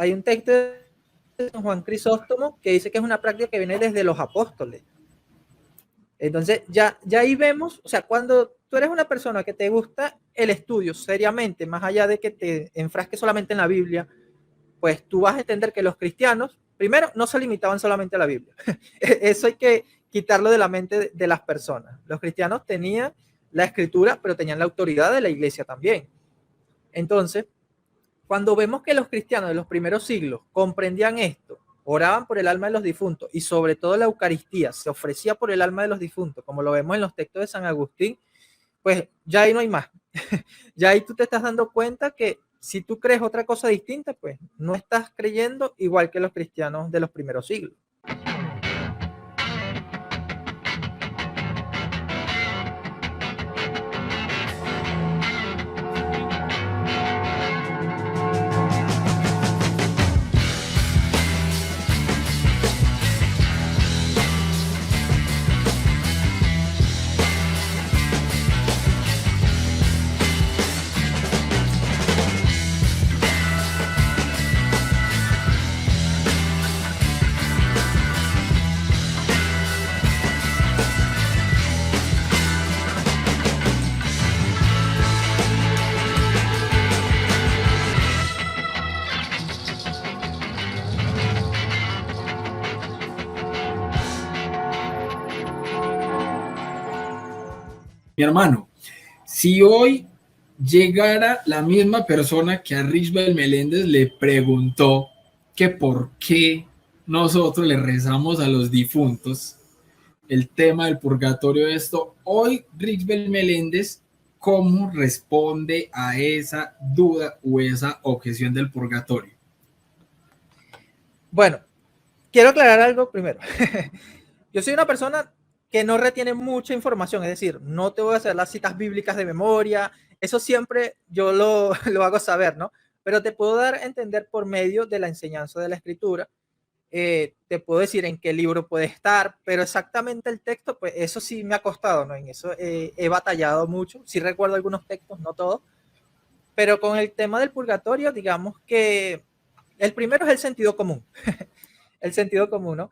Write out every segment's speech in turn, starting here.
hay un texto de Juan Crisóstomo que dice que es una práctica que viene desde los apóstoles. Entonces, ya ahí vemos, o sea, cuando tú eres una persona que te gusta el estudio seriamente, más allá de que te enfrasques solamente en la Biblia, pues tú vas a entender que los cristianos, primero, no se limitaban solamente a la Biblia. Eso hay que quitarlo de la mente de las personas. Los cristianos tenían la escritura, pero tenían la autoridad de la iglesia también. Entonces, cuando vemos que los cristianos de los primeros siglos comprendían esto, oraban por el alma de los difuntos y sobre todo la Eucaristía se ofrecía por el alma de los difuntos, como lo vemos en los textos de San Agustín, pues ya ahí no hay más. Ya ahí tú te estás dando cuenta que si tú crees otra cosa distinta, pues no estás creyendo igual que los cristianos de los primeros siglos. Mi hermano, si hoy llegara la misma persona que a Richbel Meléndez le preguntó que por qué nosotros le rezamos a los difuntos, el tema del purgatorio, esto, hoy Richbel Meléndez, ¿cómo responde a esa duda o esa objeción del purgatorio? Bueno, quiero aclarar algo primero. Yo soy una persona que no retiene mucha información, es decir, no te voy a hacer las citas bíblicas de memoria, eso siempre yo lo hago saber, ¿no? Pero te puedo dar a entender por medio de la enseñanza de la escritura, te puedo decir en qué libro puede estar, pero exactamente el texto, pues eso sí me ha costado, ¿no? En eso he batallado mucho, sí recuerdo algunos textos, no todos, pero con el tema del purgatorio, digamos que el primero es el sentido común, el sentido común, ¿no?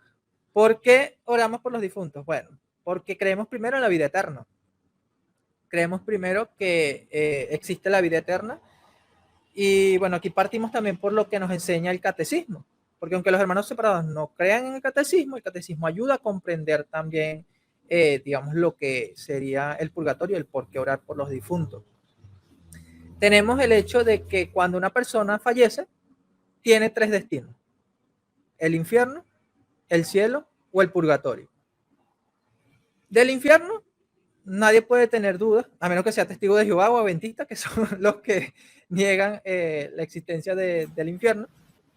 ¿Por qué oramos por los difuntos? Bueno, porque creemos primero en la vida eterna. Creemos primero que existe la vida eterna. Y bueno, aquí partimos también por lo que nos enseña el catecismo. Porque aunque los hermanos separados no crean en el catecismo ayuda a comprender también, digamos, lo que sería el purgatorio, el por qué orar por los difuntos. Tenemos el hecho de que cuando una persona fallece, tiene tres destinos: el infierno, el cielo o el purgatorio. Del infierno nadie puede tener dudas, a menos que sea testigo de Jehová o adventista, que son los que niegan la existencia del infierno.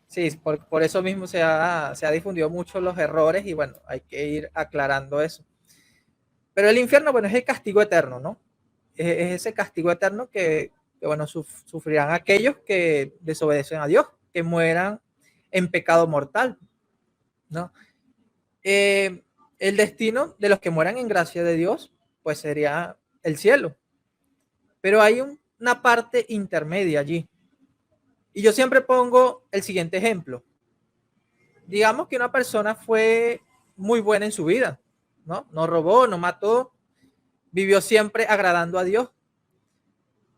Sí, por eso mismo se ha difundido mucho los errores y bueno, hay que ir aclarando eso. Pero el infierno, bueno, es el castigo eterno, ¿no? Es ese castigo eterno que bueno, sufrirán aquellos que desobedecen a Dios, que mueran en pecado mortal, ¿no? El destino de los que mueran en gracia de Dios, pues sería el cielo. Pero hay una parte intermedia allí. Y yo siempre pongo el siguiente ejemplo. Digamos que una persona fue muy buena en su vida, ¿no? No robó, no mató, vivió siempre agradando a Dios.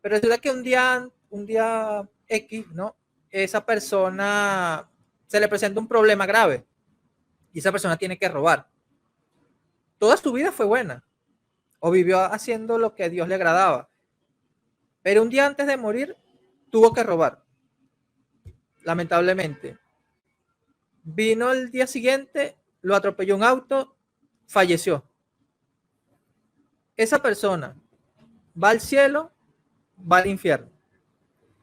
Pero resulta que un día X, ¿no? Esa persona se le presenta un problema grave y esa persona tiene que robar. Toda su vida fue buena o vivió haciendo lo que a Dios le agradaba. Pero un día antes de morir tuvo que robar, lamentablemente. Vino el día siguiente, lo atropelló un auto, falleció. Esa persona va al cielo, va al infierno.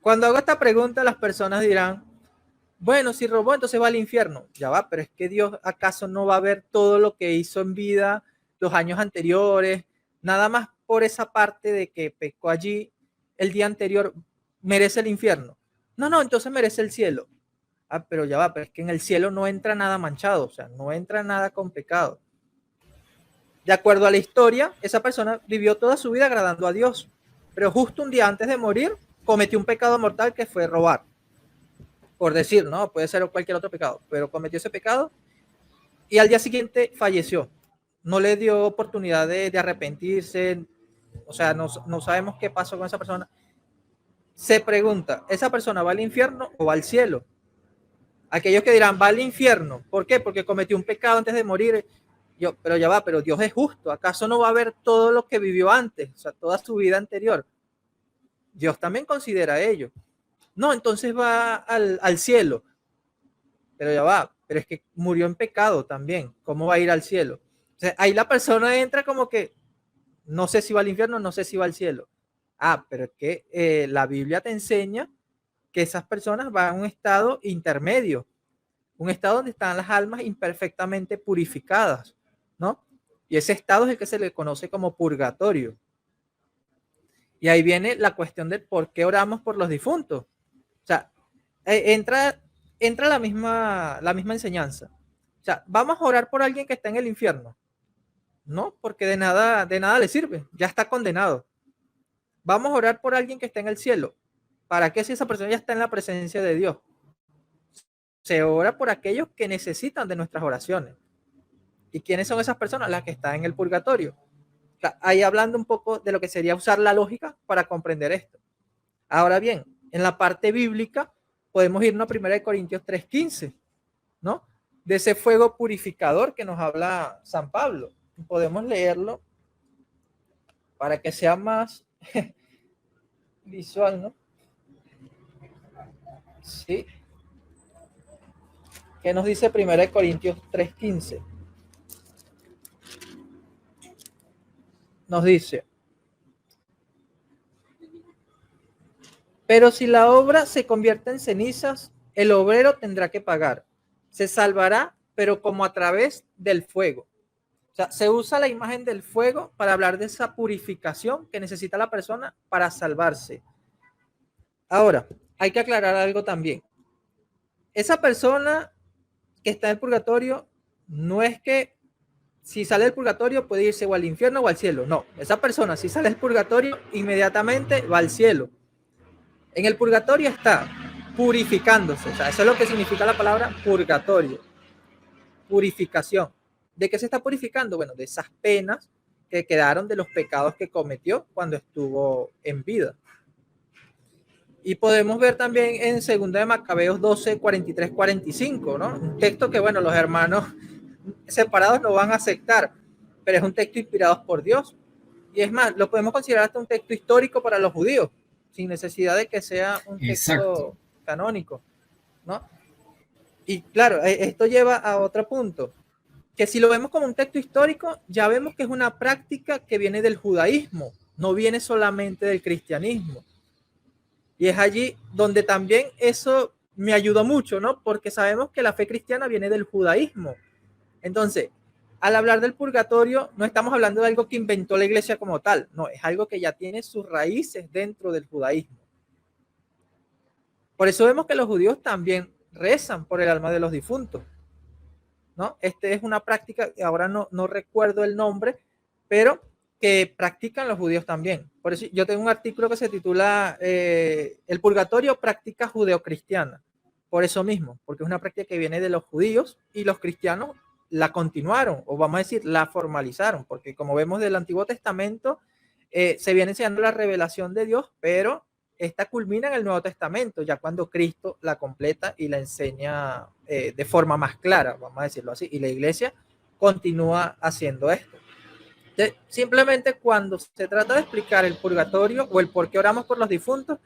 Cuando hago esta pregunta, las personas dirán, bueno, si robó, entonces va al infierno. Ya va, pero es que Dios acaso no va a ver todo lo que hizo en vida los años anteriores, nada más por esa parte de que pecó allí el día anterior, merece el infierno. No, entonces merece el cielo. Ah, pero ya va, pero es que en el cielo no entra nada manchado, o sea, no entra nada con pecado. De acuerdo a la historia, esa persona vivió toda su vida agradando a Dios, pero justo un día antes de morir cometió un pecado mortal que fue robar. por decir, ¿no? Puede ser cualquier otro pecado, pero cometió ese pecado y al día siguiente falleció. No le dio oportunidad de arrepentirse, o sea, no sabemos qué pasó con esa persona. Se pregunta, ¿esa persona va al infierno o va al cielo? Aquellos que dirán, va al infierno. ¿Por qué? Porque cometió un pecado antes de morir. Pero ya va, pero Dios es justo. ¿Acaso no va a ver todo lo que vivió antes? O sea, toda su vida anterior. Dios también considera ello. No, entonces va al cielo. Pero ya va, pero es que murió en pecado también. ¿Cómo va a ir al cielo? O sea, ahí la persona entra como que, no sé si va al infierno, no sé si va al cielo. Ah, pero es que la Biblia te enseña que esas personas van a un estado intermedio, un estado donde están las almas imperfectamente purificadas, ¿no? Y ese estado es el que se le conoce como purgatorio. Y ahí viene la cuestión de por qué oramos por los difuntos. O sea, entra la misma enseñanza. O sea, vamos a orar por alguien que está en el infierno. No, porque de nada le sirve, ya está condenado. Vamos a orar por alguien que está en el cielo. ¿Para qué si esa persona ya está en la presencia de Dios? Se ora por aquellos que necesitan de nuestras oraciones. ¿Y quiénes son esas personas? Las que están en el purgatorio. O sea, ahí hablando un poco de lo que sería usar la lógica para comprender esto. Ahora bien, en la parte bíblica podemos irnos a 1 Corintios 3:15, ¿no? De ese fuego purificador que nos habla San Pablo. Podemos leerlo para que sea más visual, ¿no? Sí. ¿Qué nos dice 1 Corintios 3:15? Nos dice, pero si la obra se convierte en cenizas, el obrero tendrá que pagar. Se salvará, pero como a través del fuego. O sea, se usa la imagen del fuego para hablar de esa purificación que necesita la persona para salvarse. Ahora, hay que aclarar algo también. Esa persona que está en el purgatorio no es que si sale del purgatorio puede irse o al infierno o al cielo. No, esa persona si sale del purgatorio inmediatamente va al cielo. En el purgatorio está purificándose. O sea, eso es lo que significa la palabra purgatorio. Purificación. ¿De qué se está purificando? Bueno, de esas penas que quedaron de los pecados que cometió cuando estuvo en vida. Y podemos ver también en 2 de Macabeos 12, 43, 45, ¿no? Un texto que, bueno, los hermanos separados no van a aceptar, pero es un texto inspirado por Dios. Y es más, lo podemos considerar hasta un texto histórico para los judíos, sin necesidad de que sea un texto canónico, ¿no? Y claro, esto lleva a otro punto, que si lo vemos como un texto histórico, ya vemos que es una práctica que viene del judaísmo, no viene solamente del cristianismo. Y es allí donde también eso me ayudó mucho, ¿no? Porque sabemos que la fe cristiana viene del judaísmo. Entonces, al hablar del purgatorio, no estamos hablando de algo que inventó la iglesia como tal, no, es algo que ya tiene sus raíces dentro del judaísmo. Por eso vemos que los judíos también rezan por el alma de los difuntos, ¿no? Este es una práctica, ahora no recuerdo el nombre, pero que practican los judíos también. Por eso yo tengo un artículo que se titula El purgatorio, práctica judeocristiana. Por eso mismo, porque es una práctica que viene de los judíos y los cristianos la continuaron, o vamos a decir, la formalizaron, porque como vemos del Antiguo Testamento, se viene enseñando la revelación de Dios, pero esta culmina en el Nuevo Testamento, ya cuando Cristo la completa y la enseña de forma más clara, vamos a decirlo así, y la iglesia continúa haciendo esto. Entonces, simplemente cuando se trata de explicar el purgatorio o el por qué oramos por los difuntos,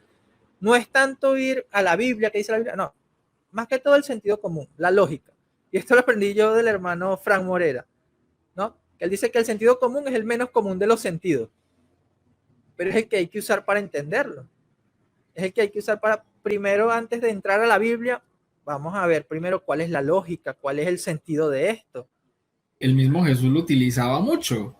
no es tanto ir a la Biblia, que dice la Biblia, no, más que todo el sentido común, la lógica. Y esto lo aprendí yo del hermano Frank Morera, ¿no? Que él dice que el sentido común es el menos común de los sentidos, pero es el que hay que usar para entenderlo. Es el que hay que usar para, primero, antes de entrar a la Biblia, vamos a ver primero cuál es la lógica, cuál es el sentido de esto. El mismo Jesús lo utilizaba mucho.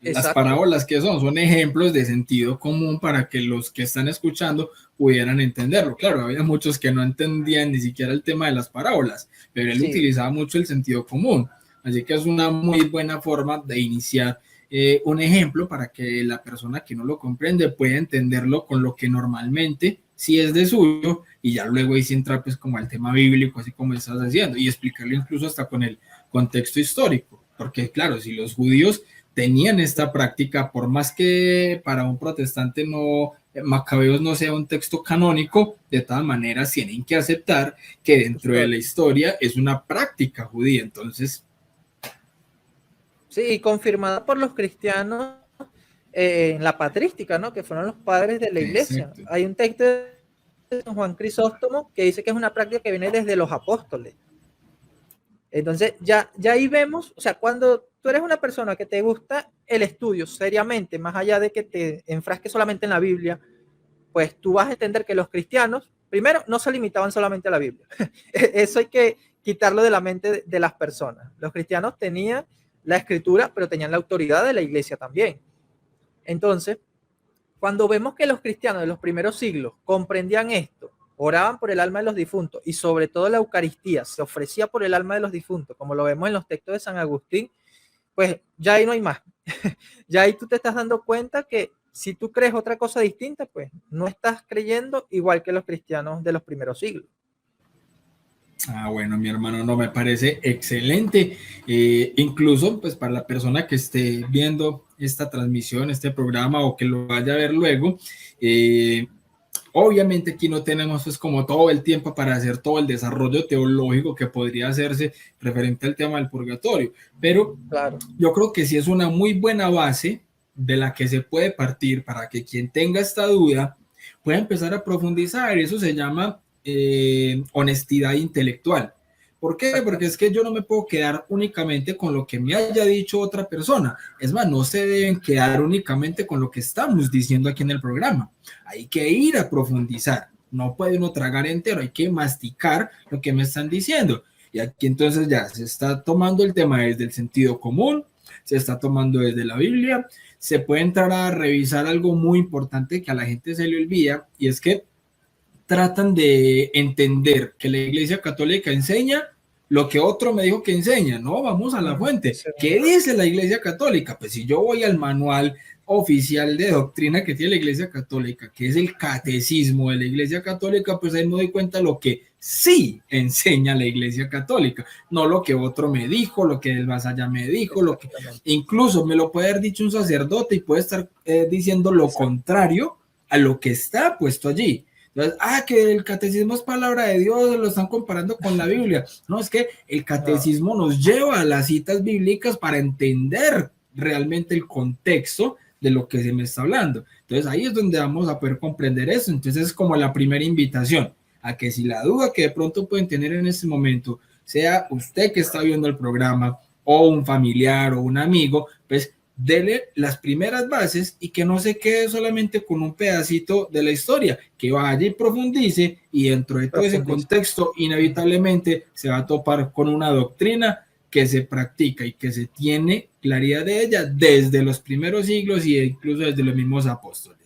Las Exacto. parábolas que son ejemplos de sentido común para que los que están escuchando pudieran entenderlo. Claro, había muchos que no entendían ni siquiera el tema de las parábolas, pero él utilizaba mucho el sentido común. Así que es una muy buena forma de iniciar un ejemplo para que la persona que no lo comprende pueda entenderlo con lo que normalmente si es de suyo, y ya luego ahí sí entra pues como al tema bíblico, así como estás haciendo, y explicarlo incluso hasta con el contexto histórico, porque claro, si los judíos tenían esta práctica, por más que para un protestante no, Macabeos no sea un texto canónico, de todas maneras tienen que aceptar que dentro de la historia es una práctica judía, entonces... Sí, confirmada por los cristianos en la patrística, ¿no? Que fueron los padres de la iglesia. Exacto. Hay un texto de San Juan Crisóstomo que dice que es una práctica que viene desde los apóstoles. Entonces, ya ahí vemos, o sea, cuando tú eres una persona que te gusta el estudio seriamente, más allá de que te enfrasques solamente en la Biblia, pues tú vas a entender que los cristianos, primero, no se limitaban solamente a la Biblia. Eso hay que quitarlo de la mente de las personas. Los cristianos tenían la escritura, pero tenían la autoridad de la iglesia también. Entonces, cuando vemos que los cristianos de los primeros siglos comprendían esto, oraban por el alma de los difuntos y sobre todo la Eucaristía se ofrecía por el alma de los difuntos, como lo vemos en los textos de San Agustín, pues ya ahí no hay más. Ya ahí tú te estás dando cuenta que si tú crees otra cosa distinta, pues no estás creyendo igual que los cristianos de los primeros siglos. Ah, bueno, mi hermano, no, me parece excelente. Incluso, pues, para la persona que esté viendo esta transmisión, este programa, o que lo vaya a ver luego, obviamente aquí no tenemos pues como todo el tiempo para hacer todo el desarrollo teológico que podría hacerse referente al tema del purgatorio, pero claro, yo creo que sí es una muy buena base de la que se puede partir para que quien tenga esta duda pueda empezar a profundizar. Eso se llama honestidad intelectual. ¿Por qué? Porque es que yo no me puedo quedar únicamente con lo que me haya dicho otra persona. Es más, no se deben quedar únicamente con lo que estamos diciendo aquí en el programa. Hay que ir a profundizar. No puede uno tragar entero, hay que masticar lo que me están diciendo. Y aquí entonces ya se está tomando el tema desde el sentido común, se está tomando desde la Biblia, se puede entrar a revisar algo muy importante que a la gente se le olvida, y es que tratan de entender que la Iglesia Católica enseña lo que otro me dijo que enseña. No, vamos a la fuente. ¿Qué dice la Iglesia Católica? Pues si yo voy al manual oficial de doctrina que tiene la Iglesia Católica, que es el catecismo de la Iglesia Católica, pues ahí me doy cuenta de lo que sí enseña la Iglesia Católica, no lo que otro me dijo, lo que el más allá me dijo, lo que incluso me lo puede haber dicho un sacerdote y puede estar diciendo lo contrario a lo que está puesto allí. Entonces, que el catecismo es palabra de Dios, lo están comparando con la Biblia. No, es que el catecismo nos lleva a las citas bíblicas para entender realmente el contexto de lo que se me está hablando. Entonces, ahí es donde vamos a poder comprender eso. Entonces, es como la primera invitación a que si la duda que de pronto pueden tener en este momento, sea usted que está viendo el programa o un familiar o un amigo, pues dele las primeras bases y que no se quede solamente con un pedacito de la historia, que vaya y profundice, y dentro de todo ese contexto inevitablemente se va a topar con una doctrina que se practica y que se tiene claridad de ella desde los primeros siglos y incluso desde los mismos apóstoles.